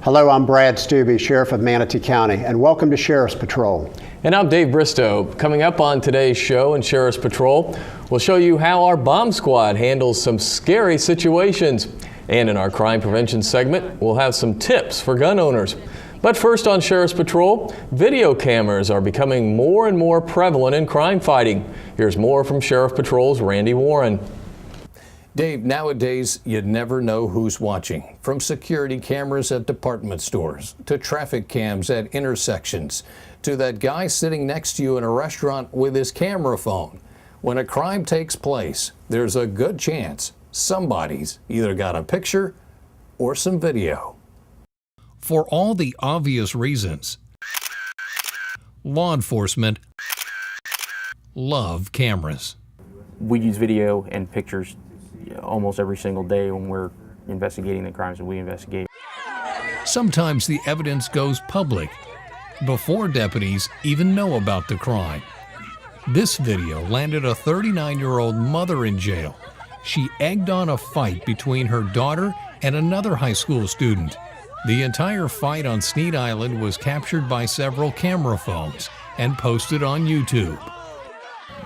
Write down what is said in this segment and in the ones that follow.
Hello, I'm Brad Stubbe, Sheriff of Manatee County, and welcome to Sheriff's Patrol. And I'm Dave Bristow. Coming up on today's show in Sheriff's Patrol, we'll show you how our bomb squad handles some scary situations. And in our crime prevention segment, we'll have some tips for gun owners. But first on Sheriff's Patrol, video cameras are becoming more and more prevalent in crime fighting. Here's more from Sheriff Patrol's Randy Warren. Dave, nowadays, you'd never know who's watching. From security cameras at department stores, to traffic cams at intersections, to that guy sitting next to you in a restaurant with his camera phone. When a crime takes place, there's a good chance somebody's either got a picture or some video. For all the obvious reasons, law enforcement love cameras. We use video and pictures almost every single day when we're investigating the crimes that we investigate. Sometimes the evidence goes public before deputies even know about the crime. This video landed a 39-year-old mother in jail. She egged on a fight between her daughter and another high school student. The entire fight on Sneed Island was captured by several camera phones and posted on YouTube.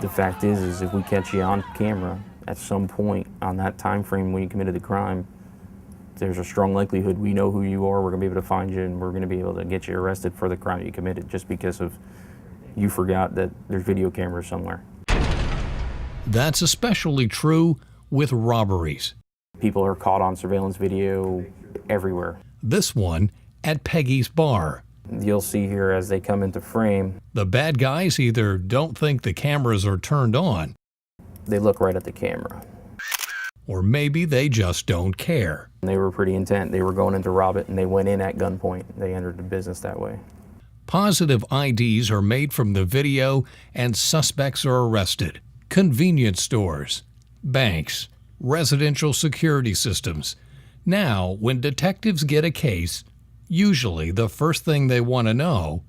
The fact is if we catch you on camera at some point on that time frame when you committed the crime, there's a strong likelihood we know who you are, we're going to be able to find you, and we're going to be able to get you arrested for the crime that you committed just because of you forgot that there's video cameras somewhere. That's especially true with robberies. People are caught on surveillance video everywhere. This one at Peggy's Bar. You'll see here as they come into frame, The bad guys either don't think the cameras are turned on, they look right at the camera. or maybe they just don't care. They were pretty intent. They were going in to rob it, and they went in at gunpoint. They entered the business that way. Positive IDs are made from the video and suspects are arrested. Convenience stores, banks, residential security systems. Now, when detectives get a case, usually the first thing they want to know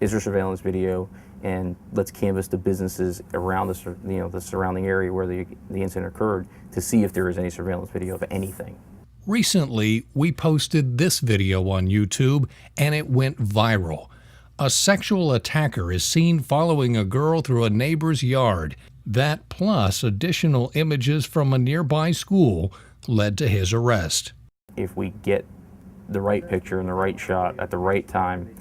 is there surveillance video, and let's canvass the businesses around the surrounding area where the incident occurred to see if there is any surveillance video of anything. Recently, we posted this video on YouTube and it went viral. A sexual attacker is seen following a girl through a neighbor's yard. That plus additional images from a nearby school led to his arrest. If we get the right picture and the right shot at the right time,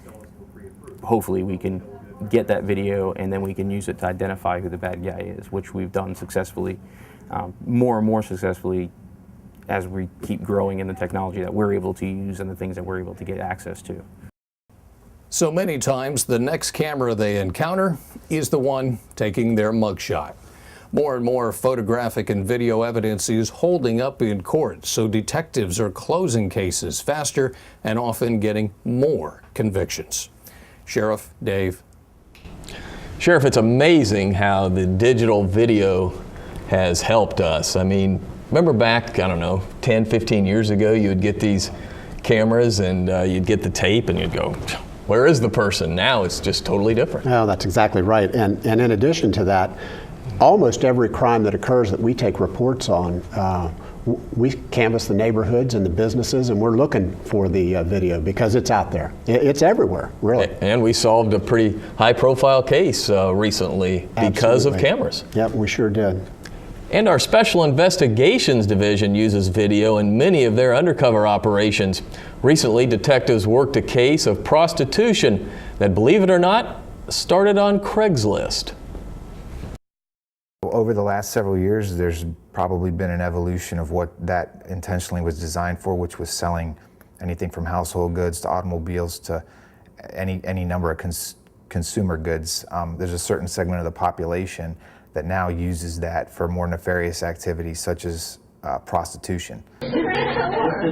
hopefully we can get that video and then we can use it to identify who the bad guy is, which we've done successfully, more and more successfully as we keep growing in the technology that we're able to use and the things that we're able to get access to. So many times, the next camera they encounter is the one taking their mugshot. More and more photographic and video evidence is holding up in court, so detectives are closing cases faster and often getting more convictions. Sheriff Dave. Sheriff, it's amazing how the digital video has helped us. I mean, remember back, I don't know, 10, 15 years ago, you would get these cameras and you'd get the tape and you'd go, where is the person? Now it's just totally different. Oh, that's exactly right. And in addition to that, almost every crime that occurs that we take reports on, we canvass the neighborhoods and the businesses, and we're looking for the video because it's out there. It's everywhere, really. And we solved a pretty high-profile case recently because of cameras. Yep, we sure did. And our Special Investigations Division uses video in many of their undercover operations. Recently, detectives worked a case of prostitution that, believe it or not, started on Craigslist. Over the last several years, there's probably been an evolution of what that intentionally was designed for, which was selling anything from household goods to automobiles to any number of consumer goods. There's a certain segment of the population that now uses that for more nefarious activities such as prostitution. This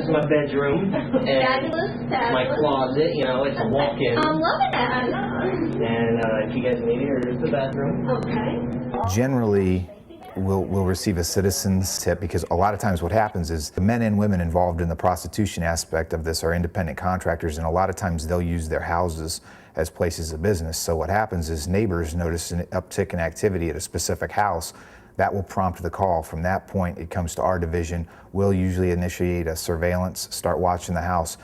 is my bedroom and my closet, you know, it's a walk-in. I'm loving it. And if you guys need it, here's the bathroom. Okay. Generally, we'll receive a citizen's tip because a lot of times what happens is the men and women involved in the prostitution aspect of this are independent contractors, and a lot of times they'll use their houses as places of business. So what happens is neighbors notice an uptick in activity at a specific house. That will prompt the call. From that point, it comes to our division. We'll usually initiate a surveillance, start watching the house.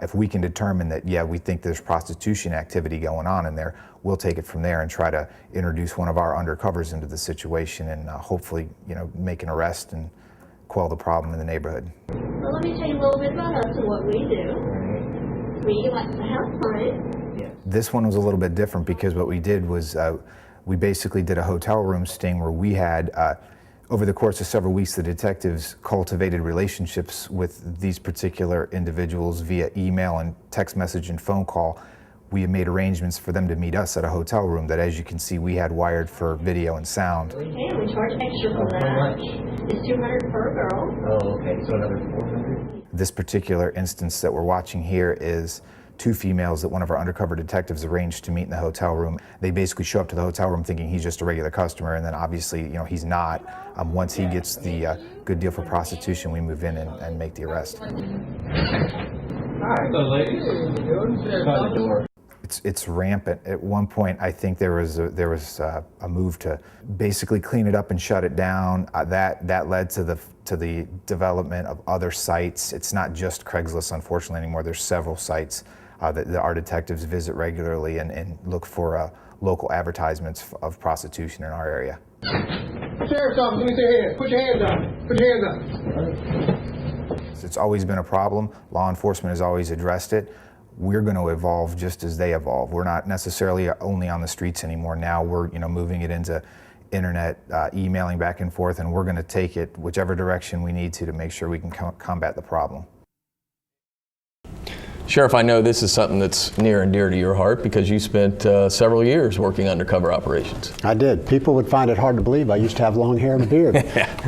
If we can determine that, yeah, we think there's prostitution activity going on in there, we'll take it from there and try to introduce one of our undercovers into the situation and hopefully, make an arrest and quell the problem in the neighborhood. Well, let me tell you a little bit about us and what we do. We like to have fun. This one was a little bit different because what we did was we basically did a hotel room sting where we had, over the course of several weeks, the detectives cultivated relationships with these particular individuals via email and text message and phone call. We had made arrangements for them to meet us at a hotel room that, as you can see, we had wired for video and sound. Okay, and we charge extra for that. How much? It's $200 per girl. Oh, okay, so another 400? This particular instance that we're watching here is 2 females that one of our undercover detectives arranged to meet in the hotel room. They basically show up to the hotel room thinking he's just a regular customer, and then obviously, he's not. Once he gets the good deal for prostitution, we move in and make the arrest. Hi. Hello, ladies. By the door. It's rampant. At one point, I think there was a move to basically clean it up and shut it down. That led to the development of other sites. It's not just Craigslist, unfortunately, anymore. There's several sites that our detectives visit regularly and look for local advertisements of prostitution in our area. Sheriff's office, let me see your hands. Put your hands up. Put your hands up. It's always been a problem. Law enforcement has always addressed it. We're going to evolve just as they evolve. We're not necessarily only on the streets anymore. Now we're moving it into internet, emailing back and forth, and we're going to take it whichever direction we need to make sure we can combat the problem. Sheriff, I know this is something that's near and dear to your heart because you spent several years working undercover operations. I did. People would find it hard to believe I used to have long hair and a beard.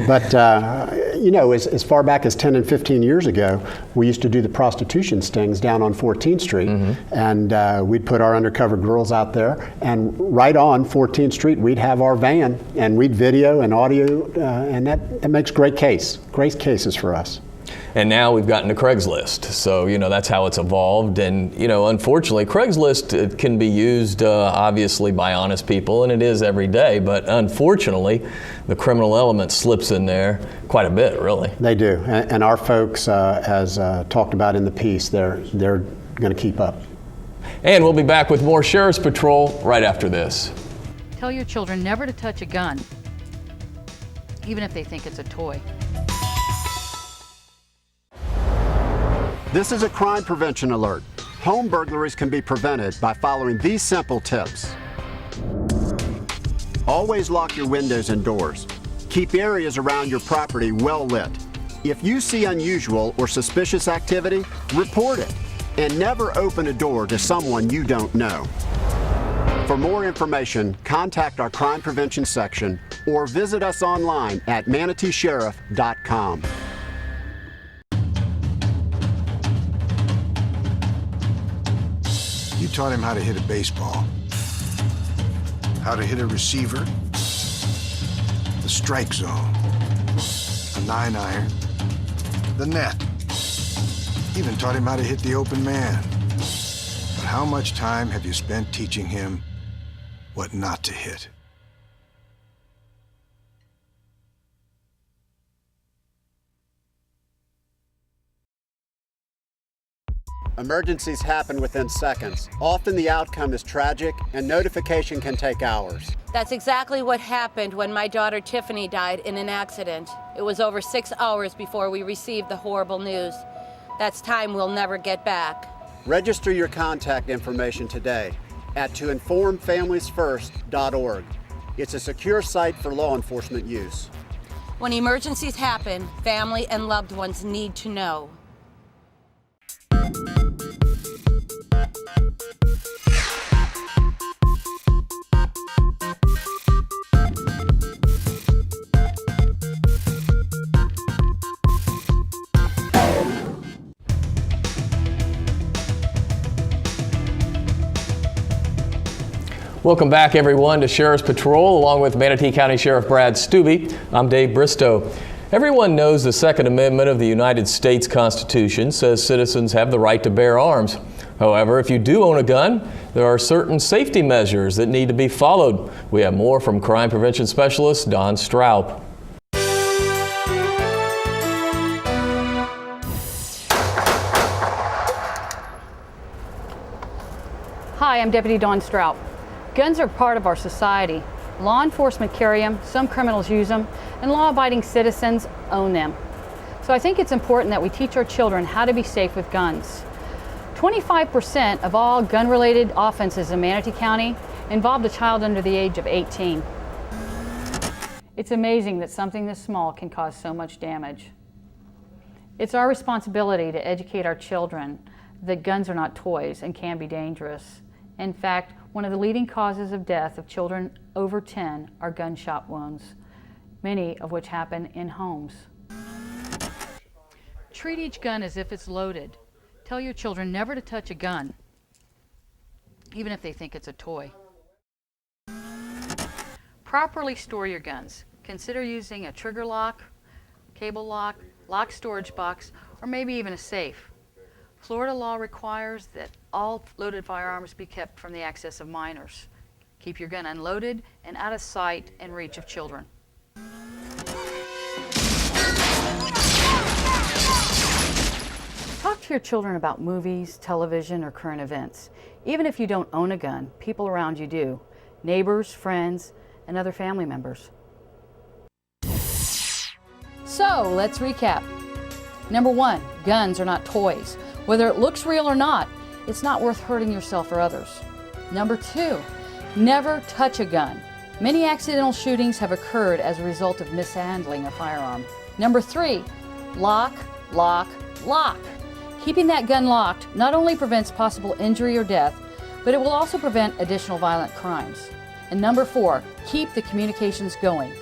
But, as far back as 10 and 15 years ago, we used to do the prostitution stings down on 14th Street. And we'd put our undercover girls out there. And right on 14th Street, we'd have our van and we'd video and audio. And that makes great cases for us. And now we've gotten to Craigslist. So, that's how it's evolved. And, unfortunately, Craigslist can be used, obviously, by honest people, and it is every day. But unfortunately, the criminal element slips in there quite a bit, really. They do. And our folks, as talked about in the piece, they're going to keep up. And we'll be back with more Sheriff's Patrol right after this. Tell your children never to touch a gun, even if they think it's a toy. This is a crime prevention alert. Home burglaries can be prevented by following these simple tips. Always lock your windows and doors. Keep areas around your property well lit. If you see unusual or suspicious activity, report it. And never open a door to someone you don't know. For more information, contact our crime prevention section or visit us online at manateesheriff.com. You taught him how to hit a baseball, how to hit a receiver, the strike zone, a 9-iron, the net. Even taught him how to hit the open man. But how much time have you spent teaching him what not to hit? Emergencies happen within seconds. Often the outcome is tragic and notification can take hours. That's exactly what happened when my daughter Tiffany died in an accident. It was over 6 hours before we received the horrible news. That's time we'll never get back. Register your contact information today at toinformfamiliesfirst.org. It's a secure site for law enforcement use. When emergencies happen, family and loved ones need to know. Welcome back, everyone, to Sheriff's Patrol, along with Manatee County Sheriff Brad Stubbe. I'm Dave Bristow. Everyone knows the Second Amendment of the United States Constitution says citizens have the right to bear arms. However, if you do own a gun, there are certain safety measures that need to be followed. We have more from crime prevention specialist Don Stroup. Hi, I'm Deputy Dawn Strout. Guns are part of our society. Law enforcement carry them, some criminals use them, and law-abiding citizens own them. So I think it's important that we teach our children how to be safe with guns. 25% of all gun-related offenses in Manatee County involved a child under the age of 18. It's amazing that something this small can cause so much damage. It's our responsibility to educate our children that guns are not toys and can be dangerous. In fact, one of the leading causes of death of children over 10 are gunshot wounds, many of which happen in homes. Treat each gun as if it's loaded. Tell your children never to touch a gun, even if they think it's a toy. Properly store your guns. Consider using a trigger lock, cable lock, locked storage box, or maybe even a safe. Florida law requires that all loaded firearms be kept from the access of minors. Keep your gun unloaded and out of sight and reach of children. Talk to your children about movies, television, or current events. Even if you don't own a gun, people around you do. Neighbors, friends, and other family members. So, let's recap. Number 1, guns are not toys. Whether it looks real or not, it's not worth hurting yourself or others. Number 2, never touch a gun. Many accidental shootings have occurred as a result of mishandling a firearm. Number 3, lock, lock, lock. Keeping that gun locked not only prevents possible injury or death, but it will also prevent additional violent crimes. And number 4, keep the communications going.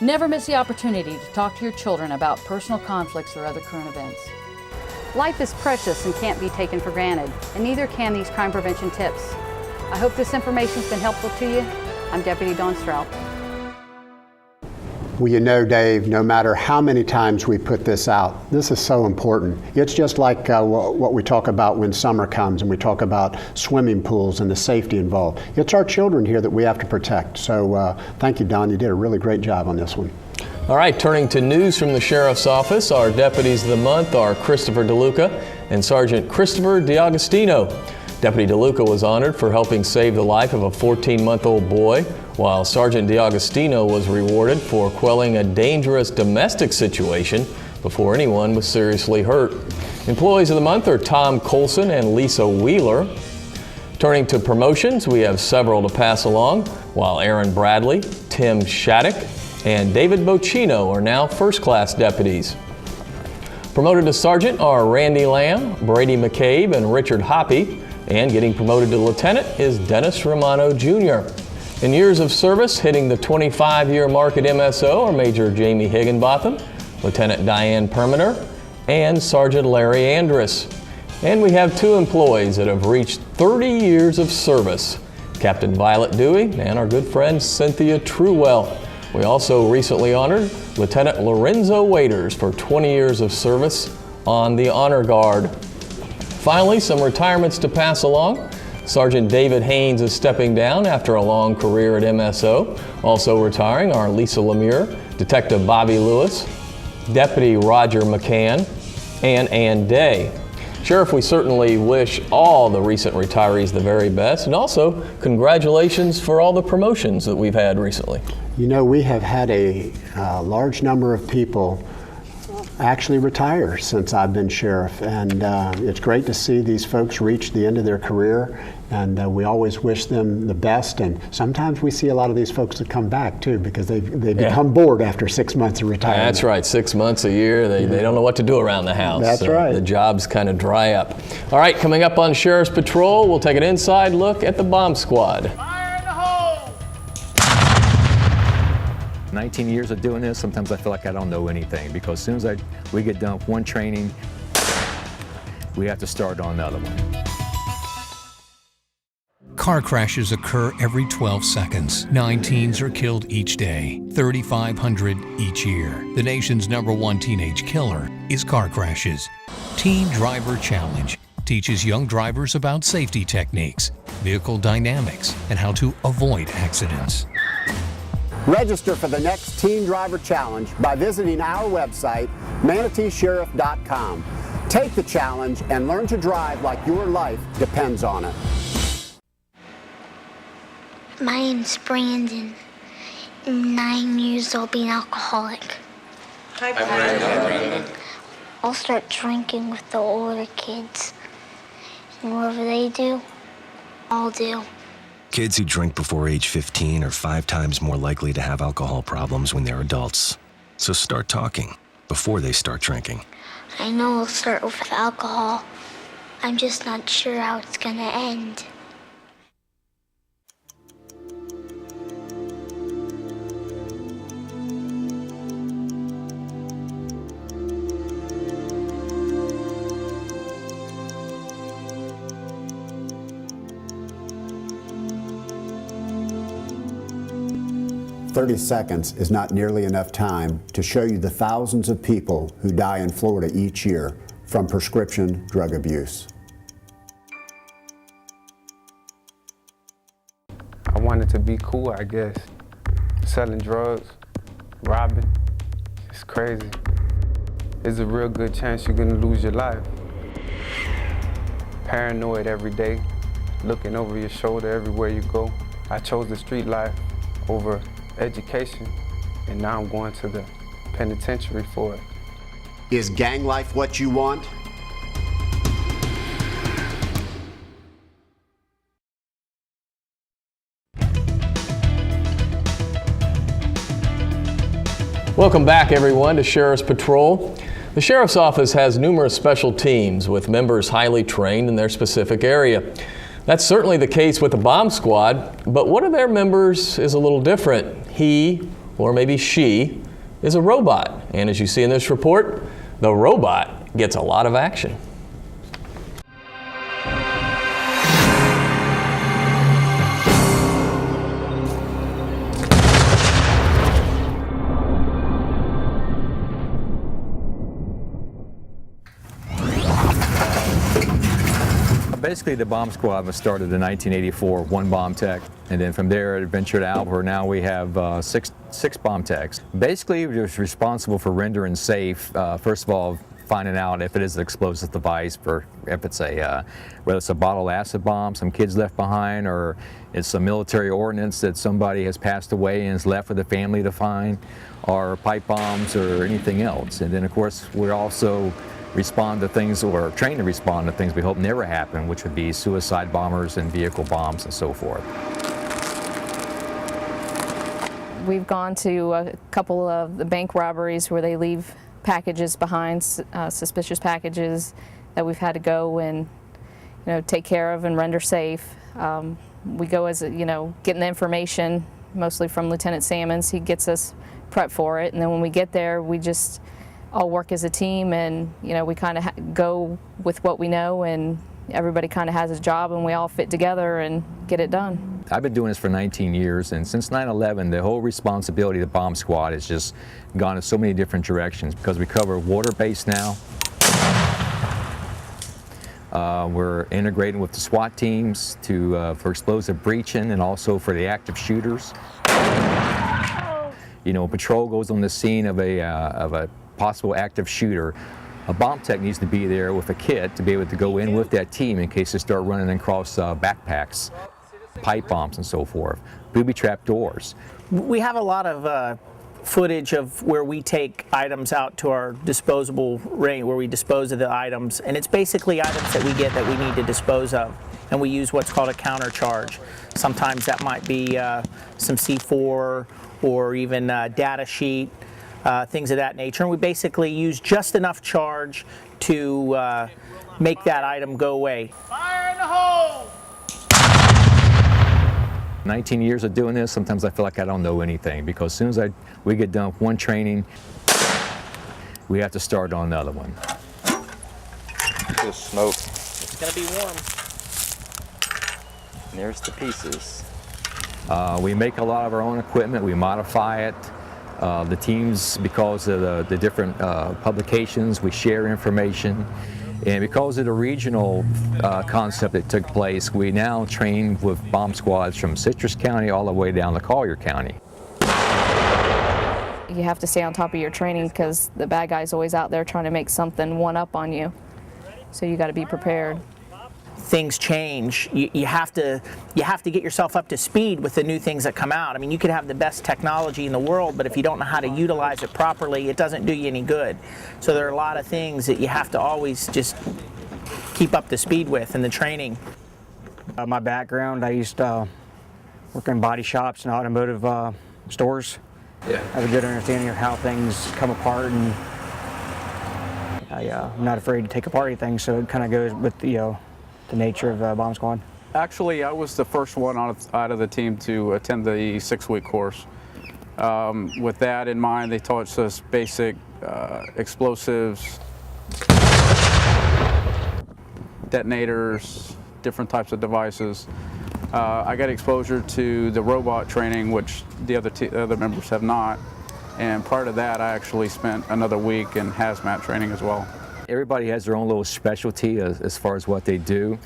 Never miss the opportunity to talk to your children about personal conflicts or other current events. Life is precious and can't be taken for granted, and neither can these crime prevention tips. I hope this information's been helpful to you. I'm Deputy Dawn Strout. Well, you know, Dave, no matter how many times we put this out, this is so important. It's just like what we talk about when summer comes and we talk about swimming pools and the safety involved. It's our children here that we have to protect. So thank you, Don. You did a really great job on this one. All right, turning to news from the Sheriff's Office, our deputies of the month are Christopher DeLuca and Sergeant Christopher D'Agostino. Deputy DeLuca was honored for helping save the life of a 14-month-old boy, while Sergeant D'Agostino was rewarded for quelling a dangerous domestic situation before anyone was seriously hurt. Employees of the month are Tom Colson and Lisa Wheeler. Turning to promotions, we have several to pass along, while Aaron Bradley, Tim Shattuck, and David Bocino are now first-class deputies. Promoted to sergeant are Randy Lamb, Brady McCabe, and Richard Hoppy, and getting promoted to lieutenant is Dennis Romano Jr. In years of service, hitting the 25-year mark at MSO are Major Jamie Higginbotham, Lieutenant Diane Perminer, and Sergeant Larry Andrus. And we have 2 employees that have reached 30 years of service, Captain Violet Dewey and our good friend Cynthia Truewell. We also recently honored Lieutenant Lorenzo Waiters for 20 years of service on the Honor Guard. Finally, some retirements to pass along. Sergeant David Haynes is stepping down after a long career at MSO. Also retiring are Lisa Lemire, Detective Bobby Lewis, Deputy Roger McCann, and Ann Day. Sheriff, we certainly wish all the recent retirees the very best, and also congratulations for all the promotions that we've had recently. You know, we have had a large number of people actually retire since I've been sheriff, and it's great to see these folks reach the end of their career, and we always wish them the best. And sometimes we see a lot of these folks that come back too, because they become bored after 6 months of retirement. That's right, 6 months a year, they don't know what to do around the house. That's right. The jobs kind of dry up. All right, coming up on Sheriff's Patrol, we'll take an inside look at the bomb squad. 19 years of doing this, sometimes I feel like I don't know anything, because as soon as we get done with one training, we have to start on another one. Car crashes occur every 12 seconds. 9 teens are killed each day, 3,500 each year. The nation's #1 teenage killer is car crashes. Teen Driver Challenge teaches young drivers about safety techniques, vehicle dynamics, and how to avoid accidents. Register for the next Teen Driver Challenge by visiting our website, manateesheriff.com. Take the challenge and learn to drive like your life depends on it. My name's Brandon. I'm 9 years old, being alcoholic. Hi, Brandon. I'll start drinking with the older kids. And whatever they do, I'll do. Kids who drink before age 15 are 5 times more likely to have alcohol problems when they're adults. So start talking before they start drinking. I know it'll start with alcohol. I'm just not sure how it's gonna end. "30 seconds is not nearly enough time to show you the thousands of people who die in Florida each year from prescription drug abuse." I wanted to be cool, I guess. Selling drugs, robbing, it's crazy. There's a real good chance you're gonna lose your life. Paranoid every day, looking over your shoulder everywhere you go. I chose the street life over education, and now I'm going to the penitentiary for it. Is gang life what you want? Welcome back, everyone, to Sheriff's Patrol. The Sheriff's Office has numerous special teams with members highly trained in their specific area. That's certainly the case with the bomb squad, but one of their members is a little different. He, or maybe she, is a robot. And as you see in this report, the robot gets a lot of action. Basically, the bomb squad was started in 1984, 1 bomb tech, and then from there it ventured out where now we have six bomb techs. Basically, we're just responsible for rendering safe, first of all, finding out if it is an explosive device, or if it's whether it's a bottle acid bomb some kids left behind, or it's a military ordnance that somebody has passed away and is left for the family to find, or pipe bombs or anything else. And then, of course, we're also respond to things, or trained to respond to things we hope never happen, which would be suicide bombers and vehicle bombs and so forth. We've gone to a couple of the bank robberies where they leave packages behind, suspicious packages that we've had to go and take care of and render safe. We go as getting the information mostly from Lieutenant Sammons. He gets us prepped for it, and then when we get there, we just all work as a team, and we kind of go with what we know, and everybody kind of has a job, and we all fit together and get it done. I've been doing this for 19 years, and since 9/11, the whole responsibility of the bomb squad has just gone in so many different directions, because we cover water-based now. We're integrating with the SWAT teams for explosive breaching, and also for the active shooters. Patrol goes on the scene of a possible active shooter. A bomb tech needs to be there with a kit to be able to go in with that team in case they start running across backpacks, pipe bombs and so forth, booby trap doors. We have a lot of footage of where we take items out to our disposable ring, where we dispose of the items, and it's basically items that we get that we need to dispose of, and we use what's called a counter charge. Sometimes that might be some C4 or even data sheet, things of that nature, and we basically use just enough charge to make that item go away. Fire in the hole! 19 years of doing this, sometimes I feel like I don't know anything, because as soon as we get done with one training, we have to start on another one. Just smoke. It's gonna be warm. And there's the pieces. We make a lot of our own equipment, we modify it. The teams, because of the different publications, we share information. And because of the regional concept that took place, we now train with bomb squads from Citrus County all the way down to Collier County. You have to stay on top of your training, because the bad guy's always out there trying to make something one up on you. So you got to be prepared. things change, you have to get yourself up to speed with the new things that come out. I mean, you could have the best technology in the world, but if you don't know how to utilize it properly, it doesn't do you any good. So there are a lot of things that you have to always just keep up to speed with in the training. My background, I used to work in body shops and automotive stores. I have a good understanding of how things come apart, and I'm not afraid to take apart anything, so it kind of goes with the nature of Bomb Squad. Actually, I was the first one out of the team to attend the 6-week course. With that in mind, they taught us basic explosives, detonators, different types of devices. I got exposure to the robot training, which the other members have not. And prior to that, I actually spent another week in hazmat training as well. Everybody has their own little specialty as far as what they do,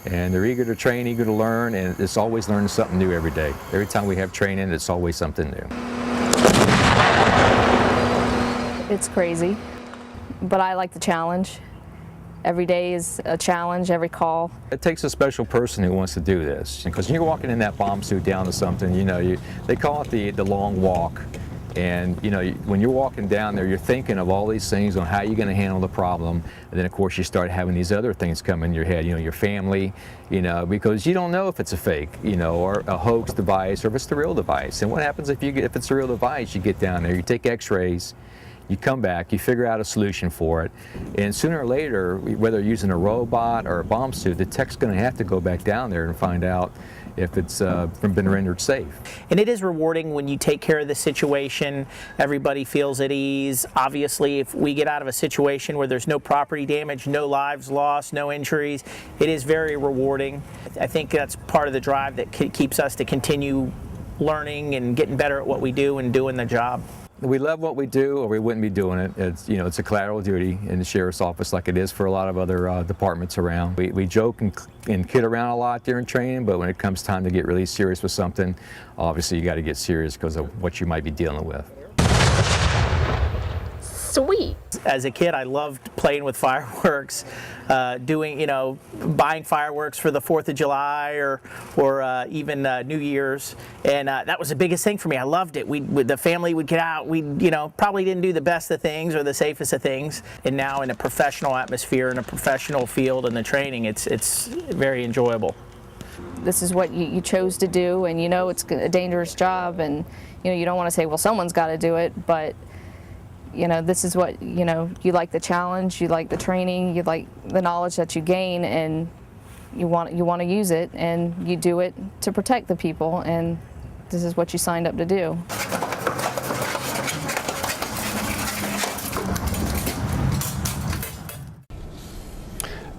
and they're eager to train, eager to learn, and it's always learning something new every day. Every time we have training, it's always something new. It's crazy, but I like the challenge. Every day is a challenge, every call. It takes a special person who wants to do this, because when you're walking in that bomb suit down to something, they call it the long walk. And when you're walking down there, you're thinking of all these things on how you're going to handle the problem. And then of course you start having these other things come in your head, your family, because you don't know if it's a fake, or a hoax device, or if it's the real device. And what happens if it's a real device? You get down there, you take x-rays, you come back, you figure out a solution for it, and sooner or later, whether you're using a robot or a bomb suit, the tech's going to have to go back down there and find out if it's been rendered safe. And it is rewarding when you take care of the situation, everybody feels at ease. Obviously, if we get out of a situation where there's no property damage, no lives lost, no injuries, it is very rewarding. I think that's part of the drive that keeps us to continue learning and getting better at what we do and doing the job. We love what we do, or we wouldn't be doing it. It's a collateral duty in the sheriff's office, like it is for a lot of other departments around. We joke and kid around a lot during training, but when it comes time to get really serious with something, obviously you got to get serious because of what you might be dealing with. Sweet. As a kid, I loved playing with fireworks, buying fireworks for the 4th of July or even New Year's, and that was the biggest thing for me. I loved it. The family would get out. We, probably didn't do the best of things or the safest of things, and now in a professional atmosphere, in a professional field, in the training, it's very enjoyable. This is what you chose to do, and it's a dangerous job, and you don't want to say, well, someone's got to do it, but this is what, you like the challenge, you like the training, you like the knowledge that you gain, and you want to use it, and you do it to protect the people, and this is what you signed up to do.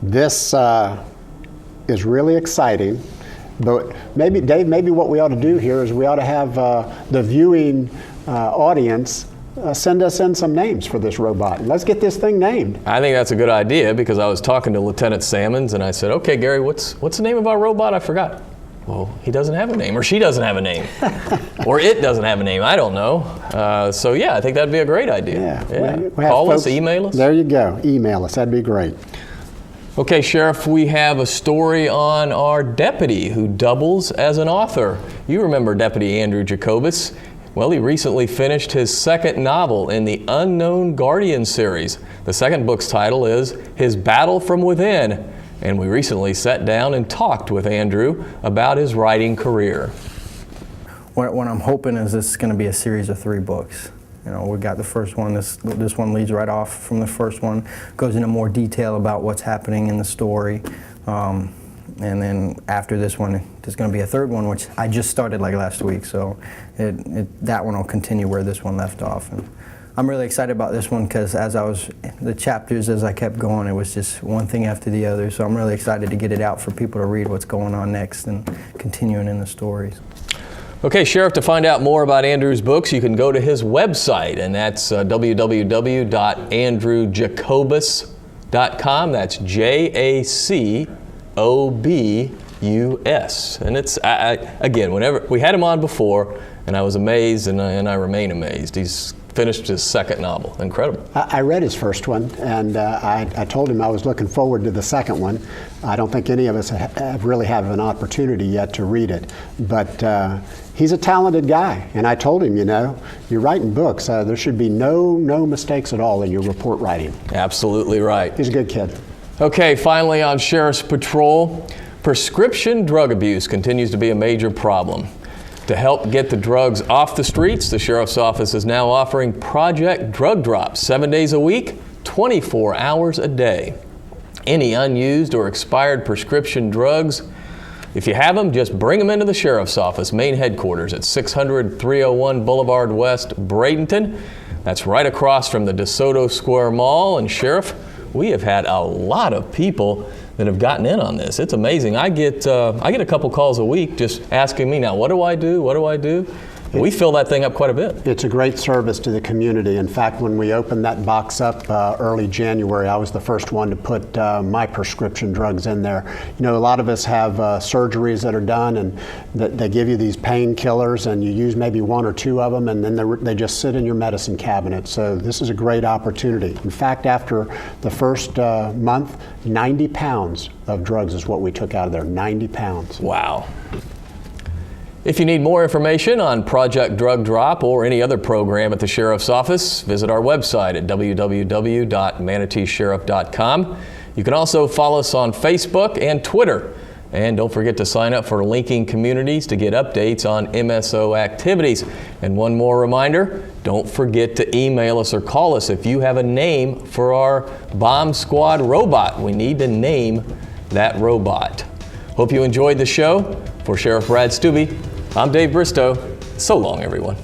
This is really exciting, but maybe, Dave, what we ought to do here is we ought to have the viewing audience send us in some names for this robot. Let's get this thing named. I think that's a good idea, because I was talking to Lieutenant Sammons and I said, okay, Gary, what's the name of our robot? I forgot. Well, he doesn't have a name, or she doesn't have a name, or it doesn't have a name. I don't know. So yeah, I think that'd be a great idea. Yeah. Call us, email us. There you go. Email us. That'd be great. Okay, Sheriff, we have a story on our deputy who doubles as an author. You remember Deputy Andrew Jacobus. Well, he recently finished his second novel in the Unknown Guardian series. The second book's title is His Battle from Within, and we recently sat down and talked with Andrew about his writing career. What I'm hoping is this is going to be a series of 3 books. We got the first one. This one leads right off from the first one, goes into more detail about what's happening in the story. And then after this one, there's going to be a third one, which I just started like last week. So that one will continue where this one left off. And I'm really excited about this one because as I kept going, it was just one thing after the other. So I'm really excited to get it out for people to read what's going on next and continuing in the stories. Okay, Sheriff, to find out more about Andrew's books, you can go to his website, and that's www.andrewjacobus.com. That's JACOBUS. And it's, again, whenever we had him on before, and I was amazed, and I remain amazed. He's finished his second novel. Incredible. I read his first one, and I told him I was looking forward to the second one. I don't think any of us really have an opportunity yet to read it, but he's a talented guy, and I told him, you're writing books. There should be no mistakes at all in your report writing. Absolutely right. He's a good kid. Okay, finally on Sheriff's Patrol, prescription drug abuse continues to be a major problem. To help get the drugs off the streets, the Sheriff's Office is now offering Project Drug Drop 7 days a week, 24 hours a day. Any unused or expired prescription drugs, if you have them, just bring them into the Sheriff's Office main headquarters at 600 301 Boulevard West, Bradenton. That's right across from the DeSoto Square Mall. And Sheriff, we have had a lot of people that have gotten in on this. It's amazing. I get a couple calls a week just asking me, now, what do I do? What do I do? We fill that thing up quite a bit. It's a great service to the community. In fact, when we opened that box up early January, I was the first one to put my prescription drugs in there. A lot of us have surgeries that are done, and they give you these painkillers, and you use maybe one or two of them, and then they just sit in your medicine cabinet. So this is a great opportunity. In fact, after the first month, 90 pounds of drugs is what we took out of there, 90 pounds. Wow. If you need more information on Project Drug Drop or any other program at the Sheriff's Office, visit our website at www.manateesheriff.com. You can also follow us on Facebook and Twitter. And don't forget to sign up for Linking Communities to get updates on MSO activities. And one more reminder, don't forget to email us or call us if you have a name for our Bomb Squad robot. We need to name that robot. Hope you enjoyed the show. For Sheriff Brad Stubbe, I'm Dave Bristow. So long, everyone.